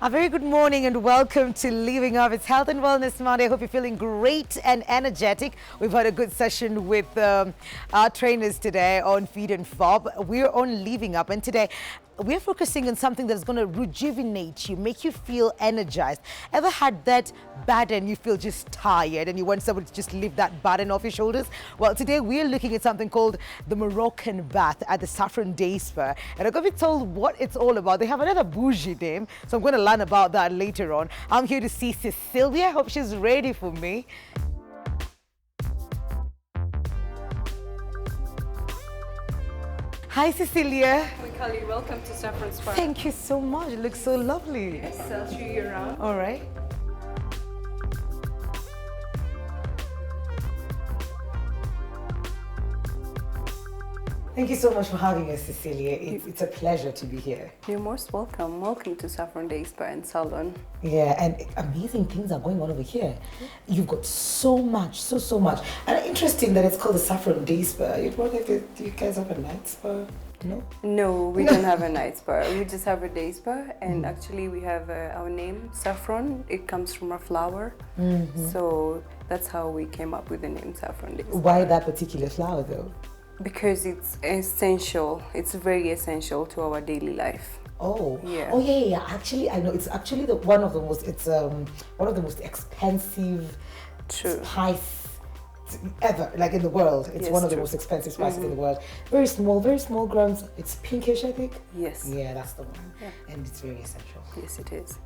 A very good morning and welcome to Living Up. It's Health and Wellness Monday. I hope you're feeling great and energetic. We've had a good session with our trainers today on Feed and Fob. We're on Living Up, and today we're focusing on something that's going to rejuvenate you, make you feel energized. Ever had that burden you feel just tired and you want somebody to just lift that burden off your shoulders? Well, today we're looking at something called the Moroccan bath at the Saffron Day Spa. And I'm going to be told what it's all about. They have another bougie name, so I'm going to learn about that later on. I'm here to see Cecilia. Hope she's ready for me. Hi, Cecilia. Mwikali, welcome to Saffron Spa. Thank you so much. It looks so lovely. Yes, I'll show you around. All right. Thank you so much for having us, Cecilia. It's a pleasure to be here. You're most welcome. Welcome to Saffron Day Spa and Salon. Yeah, and amazing things are going on over here. You've got so much, so much. And interesting that it's called the Saffron Day Spa. Do you guys have a night spa? No? No, we don't have a night spa. We just have a day spa. And actually we have our name, Saffron. It comes from a flower. So that's how we came up with the name Saffron Day Spa. Why that particular flower though? Because it's essential. It's very essential to our daily life. Oh, yeah. Oh yeah. Actually, I know it's actually one of the most expensive spice ever, like in the world. It's one of the most expensive spices in the world. Very small grams. It's pinkish, I think. Yes. Yeah, that's the one. Yeah. And it's very essential. Yes, it is.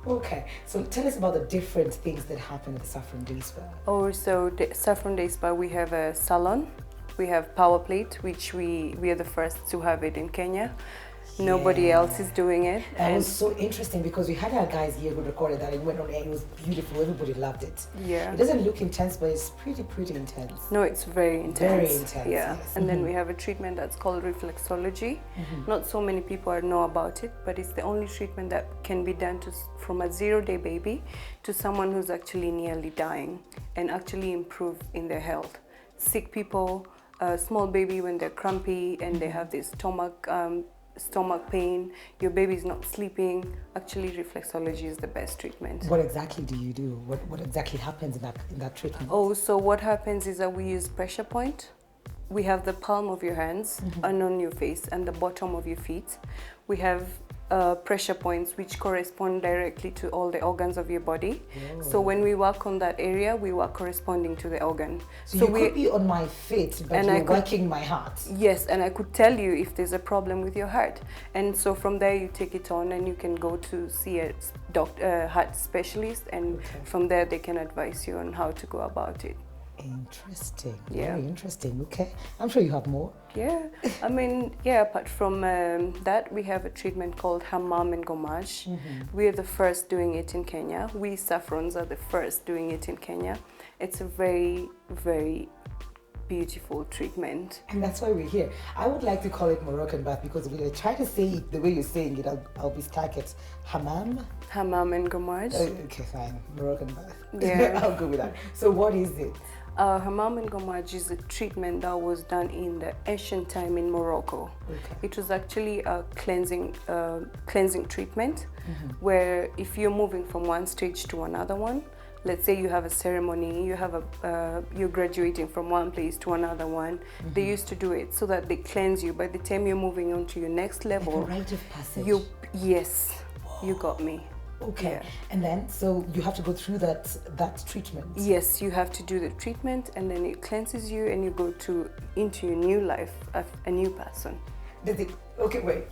Okay, so tell us about the different things that happen at the Saffron Day Spa. Oh, so the Saffron Day Spa, we have a salon. We have power plate, which we are the first to have it in Kenya. Nobody else is doing it. That was so interesting because we had our guys here who recorded that. It went on air. It was beautiful. Everybody loved it. Yeah. It doesn't look intense, but it's pretty intense. No, it's very intense. Very intense. Yeah. Yes. And then we have a treatment that's called Reflexology. Not so many people know about it, but it's the only treatment that can be done from a 0-day baby to someone who's actually nearly dying and actually improve in their health. Sick people. Small baby when they're crumpy and they have this stomach pain, your baby's not sleeping. Actually, reflexology is the best treatment. What exactly do you do? What exactly happens in that treatment? Oh, so what happens is that we use pressure point. We have the palm of your hands and on your face and the bottom of your feet. We have pressure points which correspond directly to all the organs of your body. Oh. So when we work on that area, we work corresponding to the organ. So you could be on my feet, but you're working my heart. Yes, and I could tell you if there's a problem with your heart. And so from there you take it on and you can go to see a heart specialist, and from there they can advise you on how to go about it. Interesting. Yeah. Very interesting. Okay. I'm sure you have more. Yeah. I mean, yeah, apart from that, we have a treatment called Hammam Gommage. We are the first doing it in Kenya. We Saffrons are the first doing it in Kenya. It's a very, very beautiful treatment. And that's why we're here. I would like to call it Moroccan bath because when I try to say it the way you're saying it, I'll be stuck at Hammam. Hammam Gommage. Okay, fine. Moroccan bath. Yeah. I'll go with that. So what is it? Hammam Gommage is a treatment that was done in the ancient time in Morocco. Okay. It was actually a cleansing treatment where if you're moving from one stage to another one, let's say you have a ceremony, you're graduating from one place to another one. They used to do it so that they cleanse you. By the time you're moving on to your next level, like a rite of passage. Yes, you got me. Okay, yeah. And then so you have to go through that treatment. Yes, you have to do the treatment, and then it cleanses you, and you go into your new life, a new person. Okay, wait.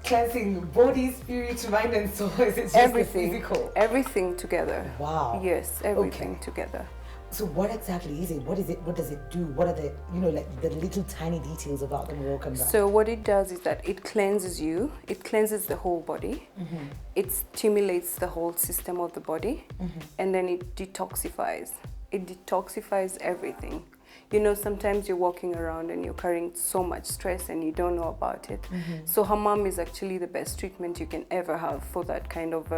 Cleansing body, spirit, mind, and soul. Is it just everything? Physical? Everything together. Wow. Yes, everything together. So what exactly is it? What is it? What does it do? What are the the little tiny details about the Moroccan bath? So what it does is that it cleanses you. It cleanses the whole body. It stimulates the whole system of the body, and then it detoxifies. It detoxifies everything. You know, sometimes you're walking around and you're carrying so much stress and you don't know about it. So Hammam is actually the best treatment you can ever have for that kind of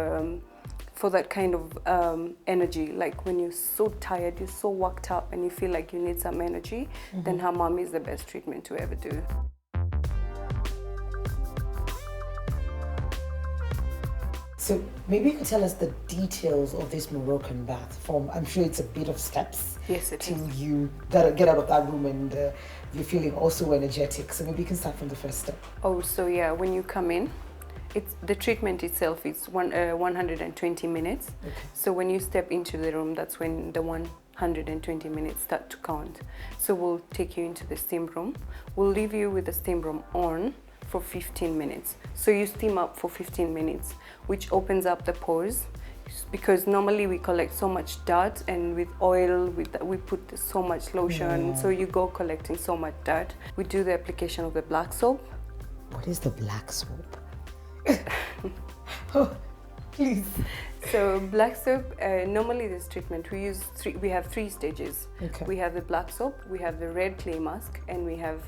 energy. Like when you're so tired, you're so worked up and you feel like you need some energy, then Hammam is the best treatment to ever do. So maybe you can tell us the details of this Moroccan bath form. I'm sure it's a bit of steps. Yes, it till is. you get out of that room and you're feeling also energetic. So maybe you can start from the first step. Oh, so yeah, when you come in, the treatment itself is 120 minutes. Okay. So when you step into the room, that's when the 120 minutes start to count. So we'll take you into the steam room. We'll leave you with the steam room on for 15 minutes. So you steam up for 15 minutes, which opens up the pores, because normally we collect so much dirt, and with oil, we put so much lotion, so you go collecting so much dirt. We do the application of the black soap. What is the black soap? Oh, please. So black soap, normally this treatment we have three stages. Okay. We have the black soap, we have the red clay mask, and we have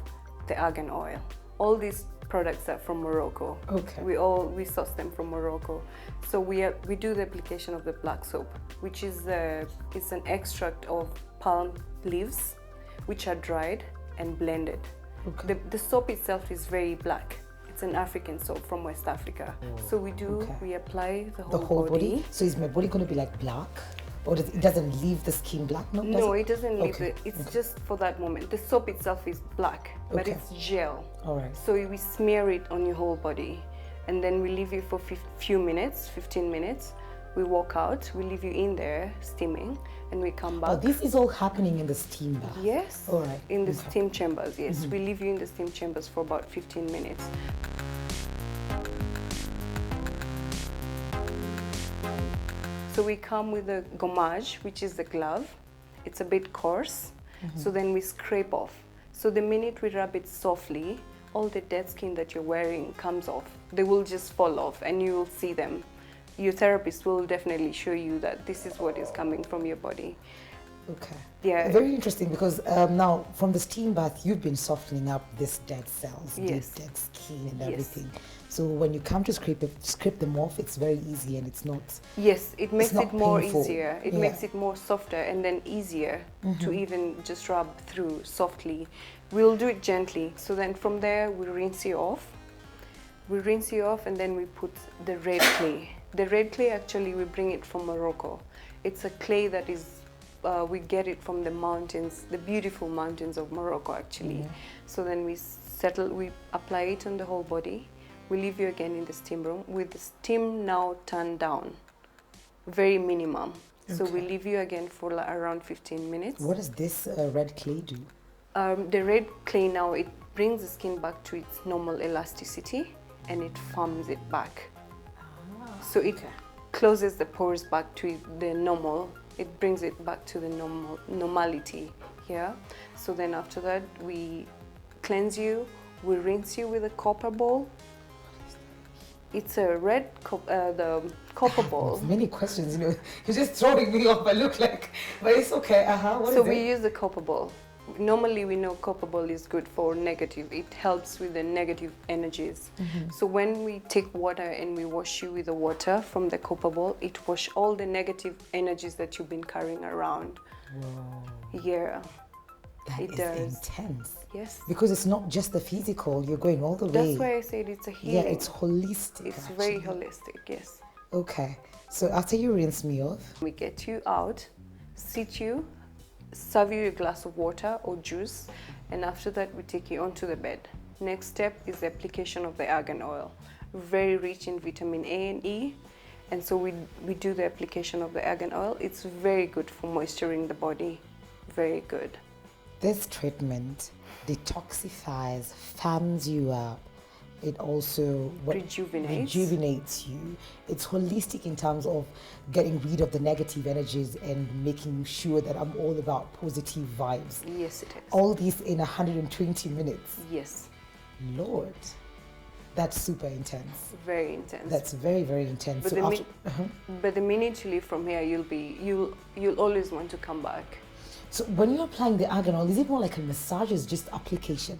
the argan oil. All these products are from Morocco. Okay. We source them from Morocco. So we do the application of the black soap, which is it's an extract of palm leaves, which are dried and blended. Okay. The soap itself is very black. It's an African soap from West Africa. So we apply the whole body. So is my body going to be like black? Or it doesn't leave the skin black? No, it doesn't leave Okay. it's just for that moment. The soap itself is black, but Okay. it's gel. All right. So we smear it on your whole body, and then we leave you for few minutes, 15 minutes. We walk out, we leave you in there steaming, and we come back. Oh, this is all happening in the steam bath? Yes. All right. In the Okay. steam chambers, yes. We leave you in the steam chambers for about 15 minutes. So we come with a gommage, which is the glove. It's a bit coarse, so then we scrape off. So the minute we rub it softly, all the dead skin that you're wearing comes off. They will just fall off and you will see them. Your therapist will definitely show you that this is what is coming from your body. Okay. Yeah. Very interesting, because now from the steam bath, you've been softening up this dead cells, Yes. dead skin and Yes. everything. So when you come to scrape them off, it's very easy and it's not. Yes, it makes not it more painful. easier. It Yeah. makes it more softer and then easier to even just rub through softly. We'll do it gently. So then from there, we rinse you off. We rinse you off and then we put the red clay. The red clay, actually, we bring it from Morocco. It's a clay that is, we get it from the mountains, the beautiful mountains of Morocco, actually. So then we apply it on the whole body. We leave you again in the steam room with the steam now turned down, very minimum. So we Okay. leave you again for around 15 minutes. What does this red clay do? The red clay now, it brings the skin back to its normal elasticity and it firms it back. So it closes the pores back to the normal. It brings it back to the normality here. So then after that, we cleanse you. We rinse you with a copper bowl. It's a red the copper bowl. Many questions, you're just throwing me off. I look like, but it's okay. What So is we it? use the copper bowl. Normally we know copper bowl is good for negative. It helps with the negative energies. So when we take water and we wash you with the water from the copper bowl, it washes all the negative energies that you've been carrying around. Whoa, Yeah, that it is does. intense. Yes. Because it's not just the physical, you're going all the way. That's why I said it's a healing. Yeah, it's holistic. It's very actually. holistic, yes. Okay, so after you rinse me off, We get you out, sit you, serve you a glass of water or juice, and after that we take you onto the bed. Next step is the application of the argan oil, very rich in vitamin A and E, and so we do the application of the argan oil. It's very good for moisturizing the body, very good. this treatment detoxifies, firms you up. It also rejuvenates you. It's holistic in terms of getting rid of the negative energies and making sure that I'm all about positive vibes. Yes, it is. All this in 120 minutes. Yes, Lord, that's super intense. very intense. That's very, very intense. But So the after, But the minute you leave from here, you'll always want to come back. so when you're applying the argan oil, is it more like a massage or is it just application?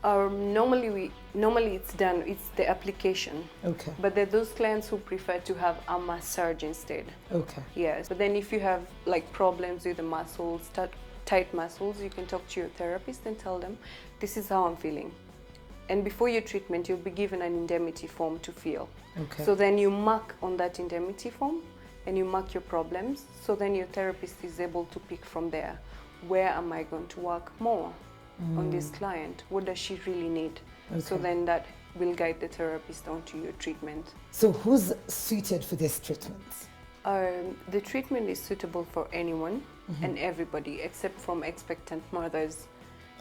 Normally it's done. It's the application. Okay. But there are those clients who prefer to have a massage instead. Okay. Yes. But then if you have like problems with the muscles, tight muscles, you can talk to your therapist and tell them, this is how I'm feeling. And before your treatment, you'll be given an indemnity form to fill. Okay. So then you mark on that indemnity form and you mark your problems. So then your therapist is able to pick from there. Where am I going to work more on this client? What does she really need? So Okay. then that will guide the therapist onto your treatment. So who's suited for this treatment? The treatment is suitable for anyone and everybody except from expectant mothers.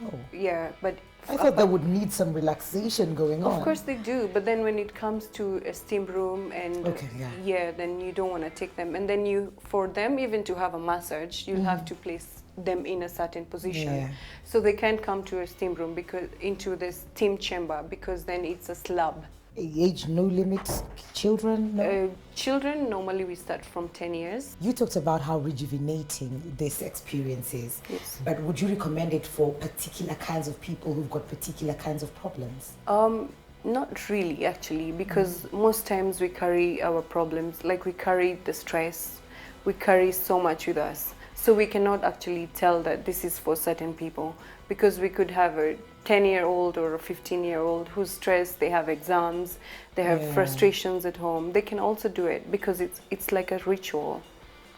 Oh, Yeah, but I thought they would need some relaxation going on. of course they do, but then when it comes to a steam room and Okay, yeah. then you don't want to take them, and then for them even to have a massage, you'll have to place them in a certain position. Yeah. So they can't come to a steam room into the steam chamber because then it's a slab. Age, no limits, children, no? Children, normally we start from 10 years. You talked about how rejuvenating this experience is. Yes. But would you recommend it for particular kinds of people who've got particular kinds of problems? Not really, actually, because most times we carry our problems, like we carry the stress, we carry so much with us. So we cannot actually tell that this is for certain people, because we could have a 10-year-old or a 15-year-old who's stressed, they have exams, they have frustrations at home. They can also do it because it's like a ritual.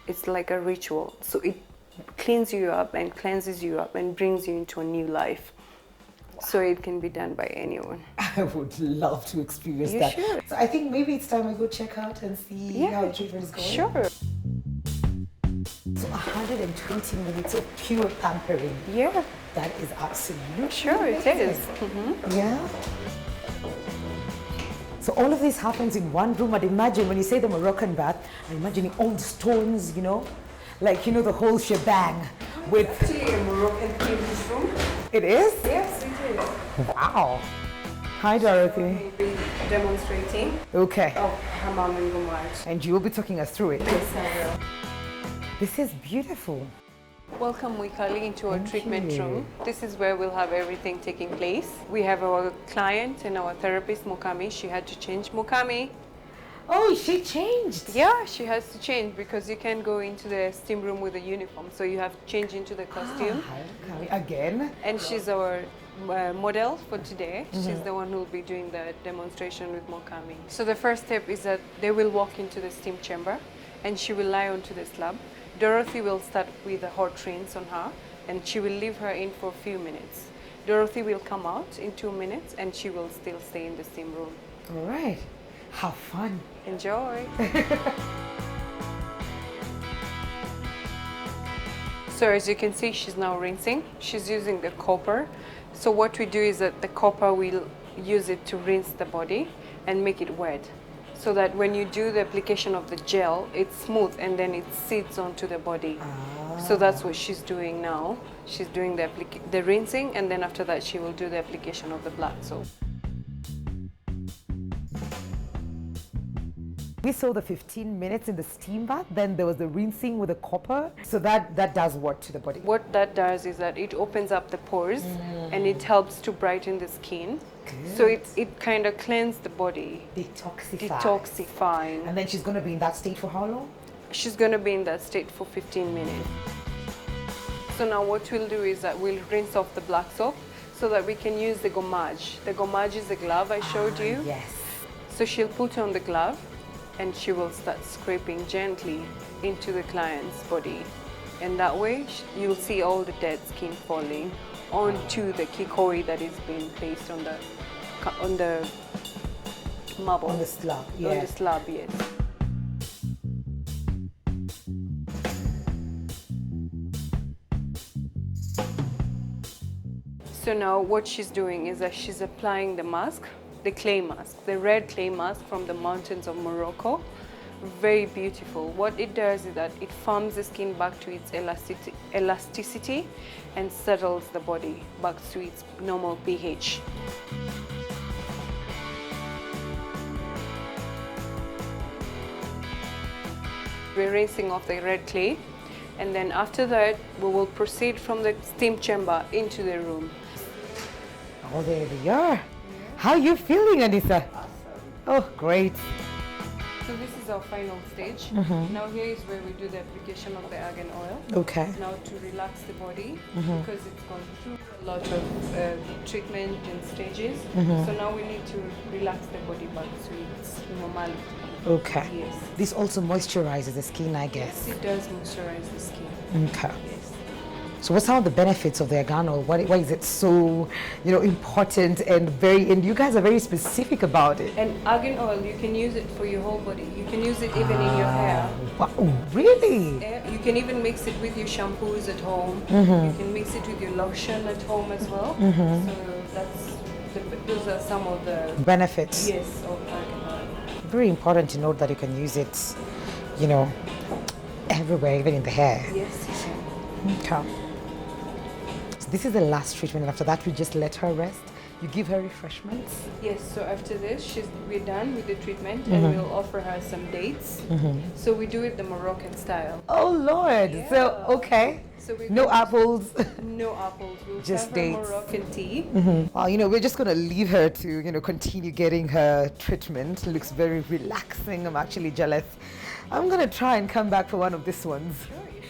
It's like a ritual. So it cleans you up and cleanses you up and brings you into a new life. So it can be done by anyone. I would love to experience You that. should. So I think maybe it's time I go check out and see how the treatment is going. Sure. So 120 minutes of pure pampering. Yeah, That is absolutely sure it amazing. is. Yeah. So all of this happens in one room. I'd imagine when you say the Moroccan bath, I'm imagining all the stones, like, the whole shebang with... Actually, a Moroccan themed room. It is? Yes, it is. Wow. Hi, Dorothy. We'll be demonstrating Okay. Hammam Gommage. And you will be talking us through it. Yes, I will. This is beautiful. Welcome, Mwikali, into our Thank treatment you. room. This is where we'll have everything taking place. We have our client and our therapist, Mwikali. She had to change. Mwikali. Oh, she changed. Yeah, she has to change because you can't go into the steam room with a uniform. So you have to change into the costume. Again. And she's our model for today. She's the one who will be doing the demonstration with Mwikali. So the first step is that they will walk into the steam chamber and she will lie onto the slab. Dorothy will start with a hot rinse on her and she will leave her in for a few minutes. Dorothy will come out in 2 minutes and she will still stay in the steam room. All right. Have fun. Enjoy. So as you can see, she's now rinsing. She's using the copper. So what we do is that the copper, will use it to rinse the body and make it wet, so that when you do the application of the gel, it's smooth and then it sits onto the body. So that's what she's doing now. She's doing the rinsing, and then after that she will do the application of the black soap. We saw the 15 minutes in the steam bath, then there was the rinsing with the copper. So that does what to the body? What that does is that it opens up the pores and it helps to brighten the skin. So it kind of cleanses the body. Detoxifying. And then she's going to be in that state for how long? She's going to be in that state for 15 minutes. So now what we'll do is that we'll rinse off the black soap so that we can use the gommage. The gommage is the glove I showed you. Yes. So she'll put on the glove and she will start scraping gently into the client's body. And that way you'll see all the dead skin falling onto the kikori that is being placed on the marble. On the slab, yeah. On the slab, yes. So now what she's doing is that she's applying the mask, the clay mask, the red clay mask from the mountains of Morocco. Very beautiful. What it does is that it firms the skin back to its elasticity and settles the body back to its normal pH. We're rinsing off the red clay, and then after that we will proceed from the steam chamber into the room. Oh, there we are. How are you feeling, Anissa? Oh, great. So this is our final stage. Now here is where we do the application of the argan oil. Okay. Now to relax the body because it's gone through a lot of treatment and stages. So now we need to relax the body back to its normality. Okay. Yes. This also moisturizes the skin, I guess. Yes, it does moisturize the skin. Okay. Yes. So what's some of the benefits of the argan oil? Why is it so, important and you guys are very specific about it. And argan oil, you can use it for your whole body. You can use it even in your hair. Wow, really? You can even mix it with your shampoos at home. You can mix it with your lotion at home as well. So those are some of the Benefits. yes of argan oil. Very important to note that you can use it, everywhere, even in the hair. Yes, you can. Okay. So this is the last treatment, and after that we just let her rest. You give her refreshments. Yes, so after this, we're done with the treatment and we'll offer her some dates. So we do it the Moroccan style. Oh Lord! Yeah. So okay. So we No apples. No apples. We'll Just serve her dates. Moroccan tea. Well, we're just gonna leave her to, continue getting her treatment. Looks very relaxing. I'm actually jealous. I'm gonna try and come back for one of these ones. Sure, you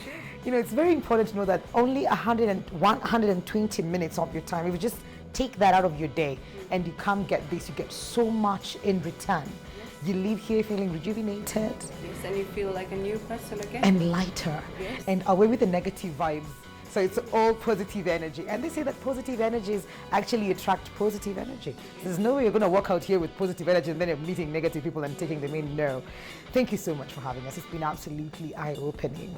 should. It's very important to know that only 120 minutes of your time, if you just take that out of your day and you come get this, you get so much in return. You leave here feeling rejuvenated Yes, and you feel like a new person again. and lighter Yes. and away with the negative vibes. So it's all positive energy. And they say that positive energies actually attract positive energy. There's no way you're going to walk out here with positive energy and then you're meeting negative people and taking them in. No. Thank you so much for having us. It's been absolutely eye-opening.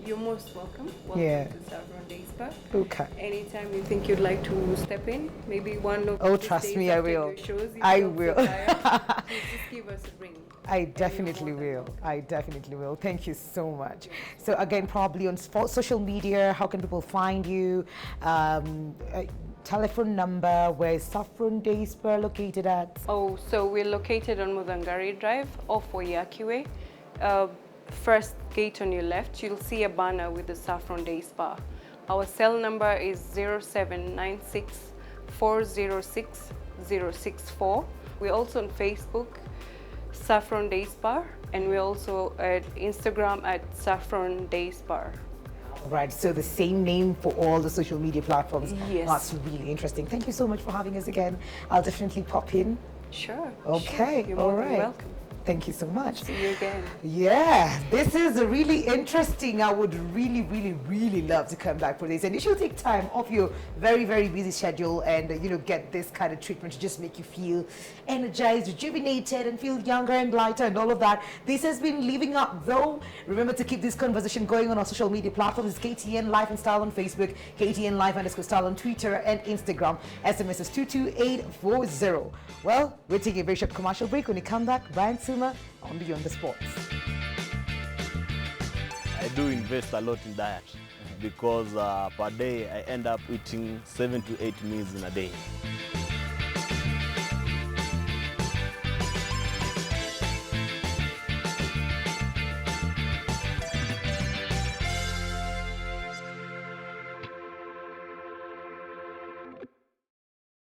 You're most welcome. Welcome Yeah. to Saffron Day Spa. Okay. Anytime you think you'd like to step in, maybe one of Oh, the trust days me, I after will. your shows, if I you're will. so tired, just give us a ring. I definitely will. I definitely will. Thank you so much. So again, probably on social media, how can people find you? Telephone number, where is Saffron Day Spa located at? Oh, so we're located on Mudangari Drive off Wayakiwe. First gate on your left, you'll see a banner with the Saffron Day Spa. Our cell number is 0796 406 064. We're also on Facebook, Saffron Day Spa, and we're also at Instagram at Saffron Day Spa. Right, so the same name for all the social media platforms. Yes. That's really interesting. Thank you so much for having us again. I'll definitely pop in. Sure. Okay, Sure. You're all more than right. welcome. Thank you so much. See you again. Yeah, this is really interesting. I would really, really, really love to come back for this. And you should take time off your very, very busy schedule and, get this kind of treatment to just make you feel energized, rejuvenated, and feel younger and lighter and all of that. This has been Living Up, though. Remember to keep this conversation going on our social media platforms. It's KTN Life and Style on Facebook, KTN Life_Style on Twitter and Instagram. SMS is 22840. Well, we're taking a very short commercial break. When we come back, Brian Suma on Beyond the Sports. I do invest a lot in diet because per day I end up eating 7 to 8 meals in a day.